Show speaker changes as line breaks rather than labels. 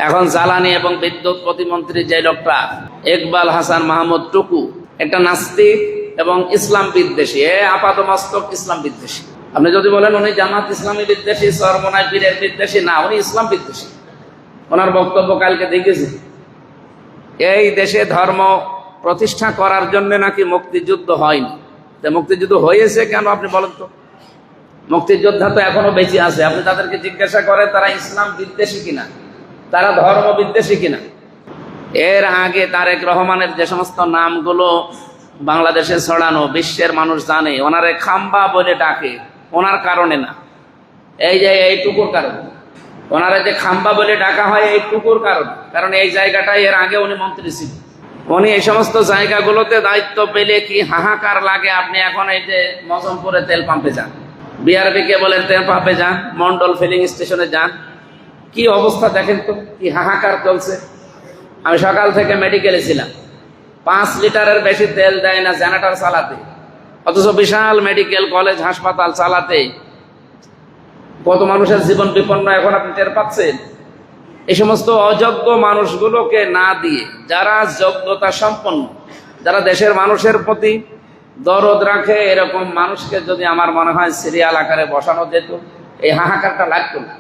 এখন জ্বালানি এবং বিদ্যুৎ প্রতিমন্ত্রী যে লোকটা ইকবাল হাসান মাহমুদ টুকু, একটা নাস্তিক এবং ইসলাম বিদ্বেষী, আপাতমস্তক ইসলাম বিদ্বেষী। আপনি যদি বলেন উনি জামাত ইসলামী বিদ্বেষী, চরমনাই পীরের বিদ্বেষী, না, উনি ইসলাম বিদ্বেষী। ওনার বক্তব্য কালকে দেখেছি। এই দেশে ধর্ম প্রতিষ্ঠা করার জন্য নাকি মুক্তিযুদ্ধ হয়নি। মুক্তিযুদ্ধ হয়েছে কেন আপনি বলেন তো? মুক্তিযোদ্ধা তো এখনো বেঁচে আছে। আপনি তাদেরকে জিজ্ঞাসা করেন তারা ইসলাম বিদ্বেষী কিনা, তারা ধর্ম বিদ্বেষী কিনা। এর আগে তারেক রহমানের যে সমস্ত নামগুলো বাংলাদেশে ছড়ানো, বিশ্বের মানুষ জানে, ওনারে খাম্বা বলে ডাকে ওনার কারণে না, এই যে এইটুকুর কারণে। ওনারা যে খাম্বা বলে ডাকা হয় এইটুকুর কারণ এই জায়গাটায় এর আগে উনি মন্ত্রী ছিলেন। উনি এই সমস্ত জায়গাগুলোতে দায়িত্ব পেলে কি হাহাকার লাগে। আপনি এখন এই যে মজমপুরে তেল পাম্পে যান, বিআরবি কে বলেন তেল পাম্পে যান, মন্ডল ফিলিং স্টেশনে যান, কি অবস্থা দেখেন তো, কি হাহাকার চলছে। আমি সকাল থেকে মেডিকেলে ছিলাম, 5 লিটারের বেশি তেল দেয় না জেনারেটর চালাতে, অথচ বিশাল মেডিকেল কলেজ হাসপাতাল চালাতে কত মানুষের জীবন বিপন্ন এখন আপনি টের পাচ্ছেন। এই সমস্ত অযোগ্য মানুষগুলোকে না দিয়ে যারা যোগ্যতা সম্পন্ন, যারা দেশের মানুষের প্রতি দরদ রাখে, এরকম মানুষকে যদি আমার মনে হয় সিরিয়াল আকারে বসানো যেত, এই হাহাকারটা লাগতো না।